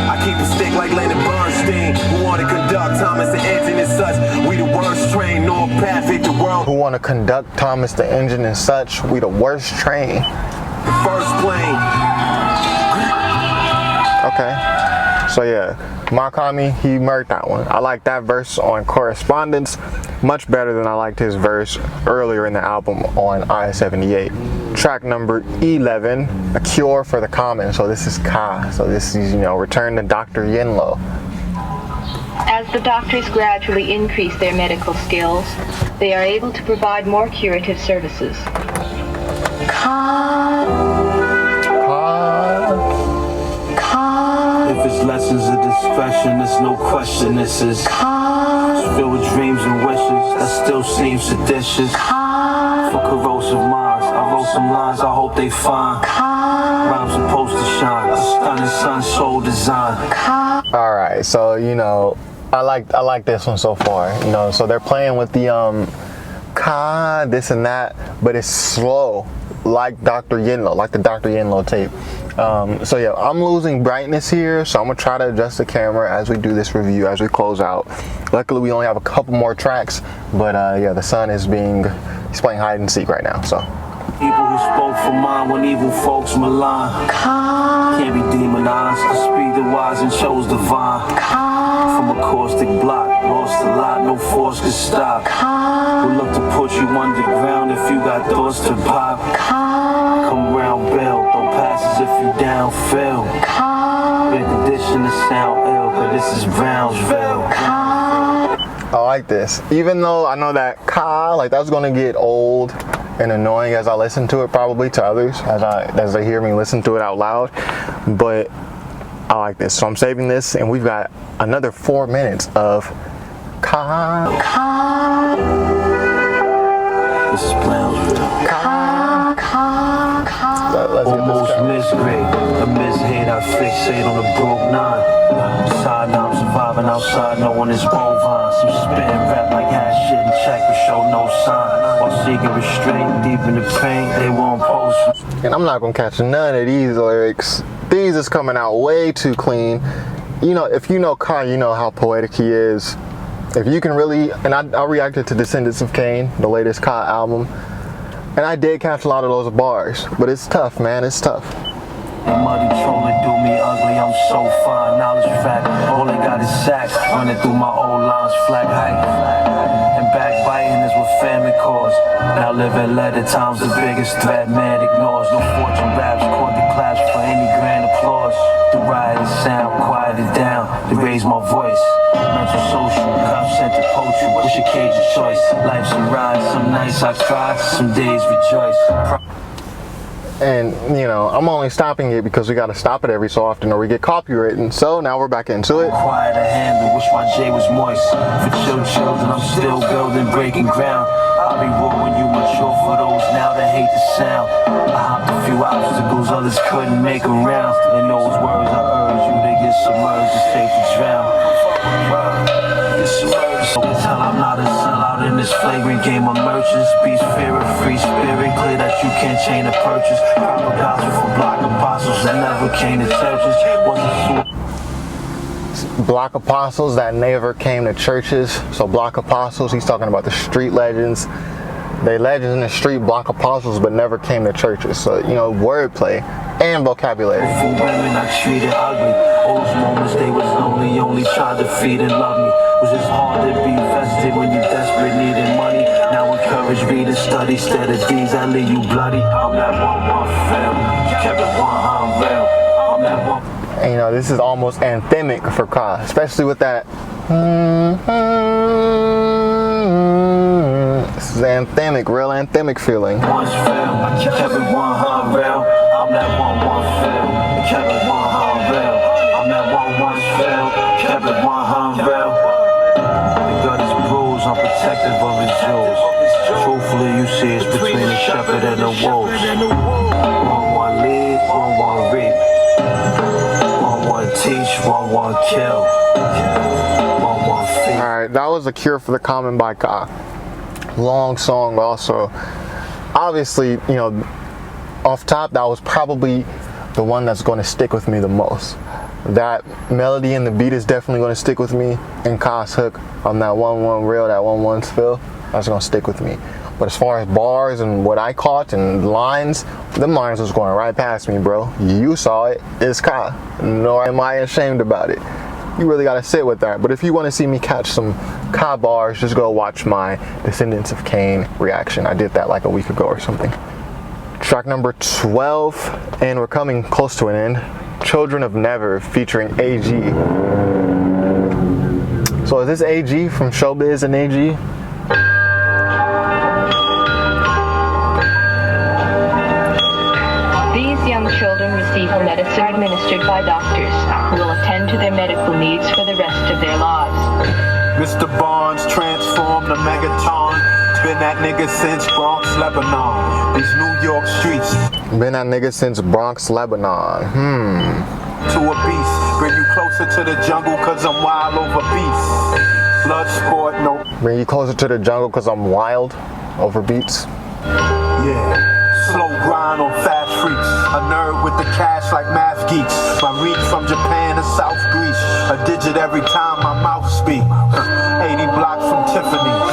Speaker 7: I keep a stick like Leonard Bernstein. Who want to conduct Thomas the Engine and such? We the worst train, North Pacific, the world.
Speaker 1: Who want to conduct Thomas the Engine and such? We the worst train.
Speaker 7: The first plane.
Speaker 1: Okay. So yeah, Mach-Hommy, he murked that one. I like that verse on Correspondence much better than I liked his verse earlier in the album on I-78. track number 11, A Cure for the Common. So this is Ka. So this is, you know, Return to Dr. Yinlo.
Speaker 3: As the doctors gradually increase their medical skills, they are able to provide more curative services.
Speaker 14: If it's lessons of discretion, there's no question this is filled with dreams and wishes that still seem seditious. For corrosive minds, I wrote some lines I hope they find. Rhymes supposed to shine, a stunning sun soul design.
Speaker 1: All right, so you know, I like this one so far. You know, so they're playing with the ka, this and that, but it's slow, like Dr. Yinlo, like the Dr. Yinlo tape. So yeah, I'm losing brightness here, so I'm gonna try to adjust the camera as we do this review, as we close out. Luckily, we only have a couple more tracks, but yeah, the sun is he's playing hide and seek right now, so.
Speaker 14: People who spoke for mine when evil folks malign can't be demonized. I speak the wise and chose divine. From a caustic block, lost a lot, no force could stop. We look to put you underground if you got thoughts to pop. Come round bell, throw passes if you down fell. Big addition to sound ill, but this is Brownsville.
Speaker 1: I like this, even though I know that ka, like that's gonna get old and annoying as I listen to it, probably to others as they hear me listen to it out loud, but I like this. So I'm saving this, and we've got another 4 minutes of ka.
Speaker 14: This is Brownsville. Almost misgrade, a mishate, I fixate on a broke nine. Inside now I'm surviving, outside no one is bovine. Some spitting rap like hash shit and check but show no sign. While seeking restraint, deep in the pain, they won't post.
Speaker 1: And I'm not gonna catch none of these lyrics. These is coming out way too clean. You know, if you know Ka, you know how poetic he is. If you can really, and I reacted to Descendants of Cain, the latest Ka album, and I did catch a lot of those bars, but it's tough, man, it's tough.
Speaker 14: The muddy trolling do me ugly, I'm so fine, knowledge fact, all they got is sacks, running through my old lines, flag height, and backbiting is what famine caused. Now living letter times the biggest threat man ignores, no fortune raps, caught the claps for any grand applause. The riot is sound, quieted down, to raise my voice. Mental social, cops sent to poach you, what's your cage of choice? Life's a ride, some nights I cry, some days rejoice.
Speaker 1: And you know, I'm only stopping it because we gotta stop it every so often or we get copywritten. So now we're back into it.
Speaker 14: Quiet a handle, wish my J was moist. For children, I'm still building, breaking ground. I'll be raw when you mature for those now that hate the sound. I hopped a few obstacles others couldn't make around. In those words I urge you to get submerged, it's safe to drown. Get submerged. Tell I'm not a sellout in this flagrant game of merchants. Beast, fear, a free spirit, clear that you can't chain a purchase. Proper gospel for block apostles that never came to churches.
Speaker 1: Block apostles that never came to churches. So block apostles, he's talking about the street legends. They legends in the street, block apostles, but never came to churches. So, you know, wordplay and vocabulary.
Speaker 14: For women I treated ugly. Those moments they was lonely, only tried to feed and love me. It was just hard to be vested when you desperate needed money. Now encourage me to study instead of these that leave you bloody. I'm that one fam, kept it 100 real. I'm that one.
Speaker 1: And, you know, this is almost anthemic for Ka, especially with that. This is anthemic, real anthemic feeling.
Speaker 14: Once fam, kept it 100 real. I'm that one fam, kept it 100 real. I'm that one fam, kept it 100 real. The gut is bruised, I'm protective of his jewels. Truthfully, you see it's between the shepherd and the wolves. One lead, one reap. One teach, one kill. One feed.
Speaker 1: Alright, that was A Cure for the Common by Ka. Long song, but also, obviously, you know, off top, that was probably the one that's going to stick with me the most. That melody and the beat is definitely going to stick with me. And Ka's hook on that 1-1 reel, that 1-1 spill, that's going to stick with me. But as far as bars and what I caught and lines, them lines was going right past me, bro. You saw it. It's Ka. Nor am I ashamed about it. You really got to sit with that. But if you want to see me catch some Ka bars, just go watch my Descendants of Cain reaction. I did that like a week ago or something. Track number 12, and we're coming close to an end. Children of Never featuring AG. So is this AG from Showbiz and AG?
Speaker 3: These young children receive medicine administered by doctors who will attend to their medical needs for the rest of their lives.
Speaker 15: Mr. Barnes transformed the megaton. Been that nigga since Bronx, Lebanon. These New York streets.
Speaker 1: Been that nigga since Bronx, Lebanon.
Speaker 15: To a beast. Bring you closer to the jungle cause I'm wild over beats. Blood sport, no.
Speaker 1: Bring you closer to the jungle cause I'm wild over beats.
Speaker 15: Yeah. Slow grind on fast freaks. A nerd with the cash like math geeks. My reach from Japan to South Greece. A digit every time my mouth speak. 80 blocks from Tiffany's.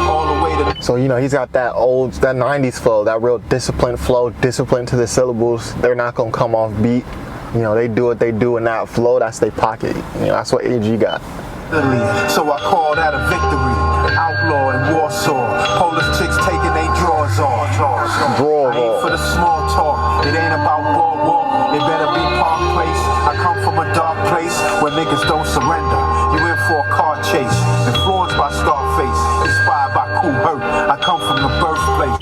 Speaker 15: All the way to...
Speaker 1: So, you know, he's got that 90s flow, that real disciplined flow, disciplined to the syllables. They're not gonna come off beat. You know, they do what they do in that flow, that's their pocket. You know, that's what AG got.
Speaker 15: So I call that a victory. Outlaw in Warsaw. Polish chicks taking their drawers off. I ain't for the small talk. It ain't about boardwalk. It better be Park Place. I come from a dark place where niggas don't surrender. You in for a car chase. Influenced by Scarface. Inspired by Cool Herc. I come from the birthplace.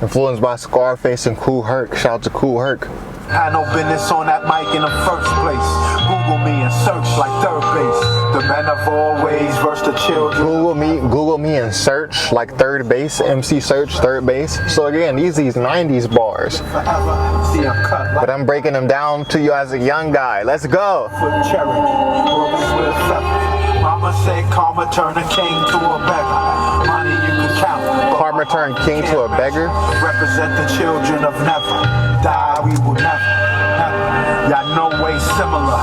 Speaker 1: Influenced by Scarface and Cool Herc. Shout out to Cool Herc.
Speaker 15: Had no business on that mic in the first place. Google me and search like third base. The men of always versus the children.
Speaker 1: Google me and search like third base. MC search third base. So again, these 90s bars. But I'm breaking them down to you as a young guy. Let's go.
Speaker 15: Mama said karma turn a king to a beggar. Money you can count.
Speaker 1: Karma turn king to a beggar.
Speaker 15: Represent the children of never. Die, we will never. Y'all no way similar.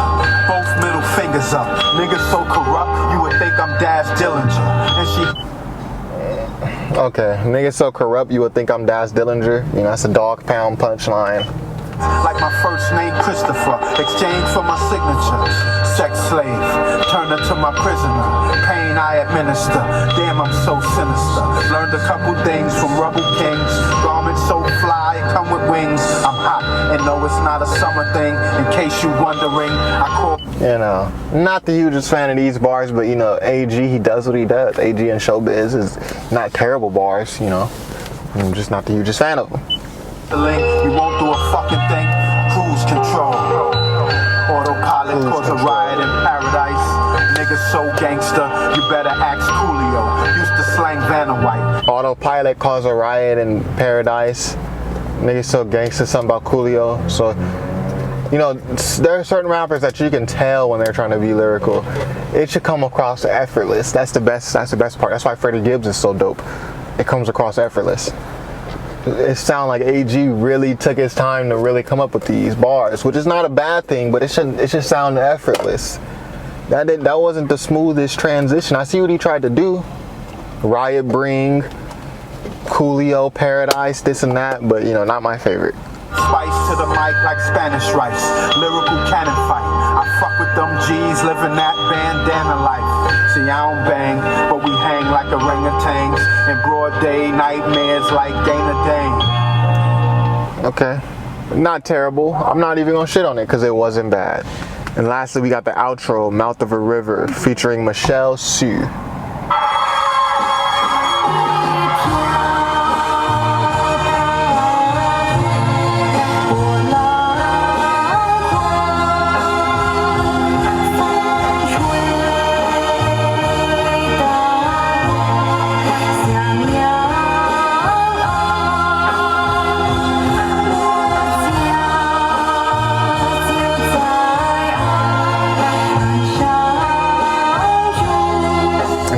Speaker 15: Both middle fingers up. Niggas so corrupt, you would think I'm Dash Dillinger. And she...
Speaker 1: Okay, niggas so corrupt, you would think I'm Dash Dillinger. You know, that's a dog pound punchline.
Speaker 15: Like my first name, Christopher. Exchange for my signature. Sex slave. Turn her to my prisoner. Pain I administer. Damn, I'm so sinister. Learned a couple things from Rebel Kings. Garments so fly, come with wings. I'm hot, and no, it's not a summer thing. In case you wondering, I call...
Speaker 1: You know, not the hugest fan of these bars, but you know, AG, he does what he does. AG in Showbiz is not terrible bars, you know. I'm just not the hugest fan of them.
Speaker 15: You won't do a fucking thing. Cruise control. Autopilot cause a riot in paradise. Niggas so gangster, you better ask Coolio. Used to slang Vanna White.
Speaker 1: Autopilot cause a riot in paradise. Niggas so gangster, something about Coolio. So, you know, there are certain rappers that you can tell when they're trying to be lyrical. It should come across effortless. That's the best part. That's why Freddie Gibbs is so dope. It comes across effortless. It sounds like AG really took his time to really come up with these bars, which is not a bad thing, but it should sound effortless. That wasn't the smoothest transition. I see what he tried to do. Riot Bring, Coolio, Paradise, this and that, but you know, not my favorite.
Speaker 15: Spice to the mic like Spanish rice. Lyrical cannon fight. I fuck with them G's, living that bandana life. See, I don't bang, but we hang like orangutans. In broad day, nightmares like Dana Dane.
Speaker 1: Okay, not terrible. I'm not even gonna shit on it because it wasn't bad. And lastly, we got the outro, Mouth of a River, featuring Michelle Sue.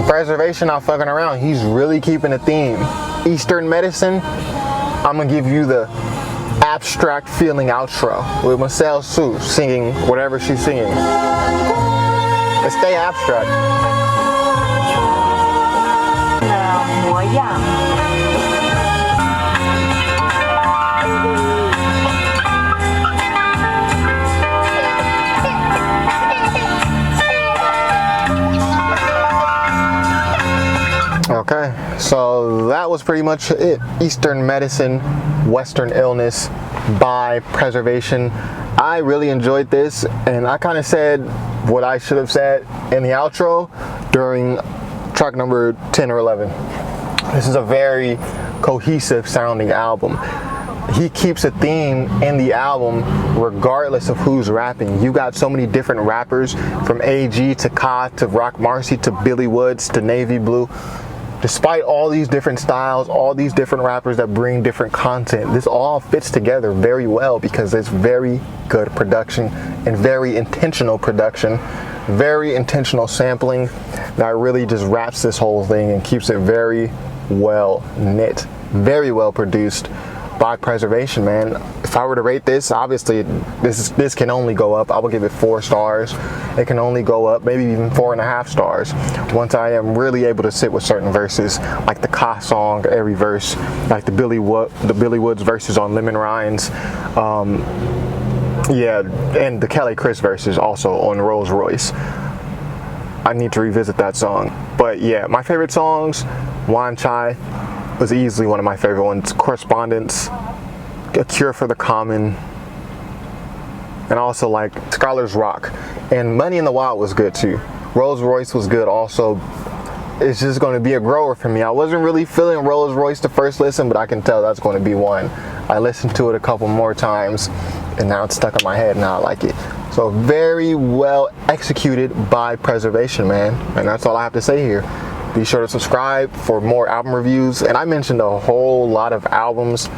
Speaker 1: Preservation, not fucking around. He's really keeping a theme. Eastern medicine, I'm gonna give you the abstract feeling outro with Michelle Sue singing whatever she's singing. Let's stay abstract. Okay, So that was pretty much it. Eastern Medicine, Western Illness by Preservation. I really enjoyed this, and I kind of said what I should have said in the outro during track number 10 or 11. This is a very cohesive sounding album. He keeps a theme in the album regardless of who's rapping. You got so many different rappers, from AG to Ka to Rock Marcy to Billy Woods to Navy Blue. Despite all these different styles, all these different rappers that bring different content, this all fits together very well because it's very good production and very intentional production, very intentional sampling that really just wraps this whole thing and keeps it very well knit, very well produced by Preservation, man. If I were to rate this, obviously this can only go up. I will give it 4 stars. It can only go up, maybe even 4.5 stars once I am really able to sit with certain verses, like the Ka song, every verse, like the Billy Woods verses on Lemon Rinds, yeah, and the Kelly Chris verses also on Royce. I need to revisit that song. But yeah, my favorite songs, Wan Chai was easily one of my favorite ones. Correspondence, A Cure for the Common, and also like Scholar's Rock. And Money in the Wild was good too. Royce was good also. It's just going to be a grower for me. I wasn't really feeling Royce the first listen, but I can tell that's going to be one. I listened to it a couple more times and now it's stuck in my head and now I like it. So very well executed by Preservation, man. And that's all I have to say here. Be sure to subscribe for more album reviews. And I mentioned a whole lot of albums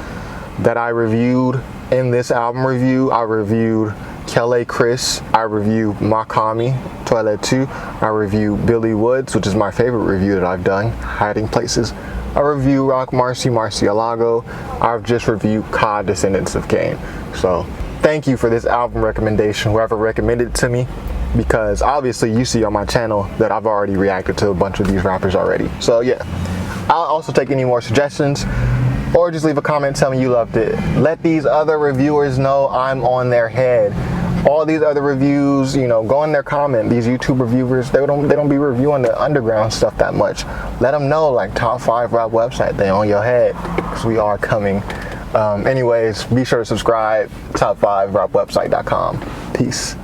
Speaker 1: that I reviewed in this album review. I reviewed Quelle Chris. I reviewed Mach-Hommy, Toilet 2. I reviewed Billy Woods, which is my favorite review that I've done, Hiding Places. I reviewed Rock Marcy, Marciano. I've just reviewed Ka, Descendants of Cain. So thank you for this album recommendation, whoever recommended it to me, because obviously you see on my channel that I've already reacted to a bunch of these rappers already. So yeah, I'll also take any more suggestions, or just leave a comment telling me you loved it. Let these other reviewers know I'm on their head. All these other reviews, you know, go in their comment. These YouTube reviewers, they don't be reviewing the underground stuff that much. Let them know, like, Top 5 Rap website, they on your head, because we are coming. Anyways, be sure to subscribe, top5rapwebsite.com. Peace.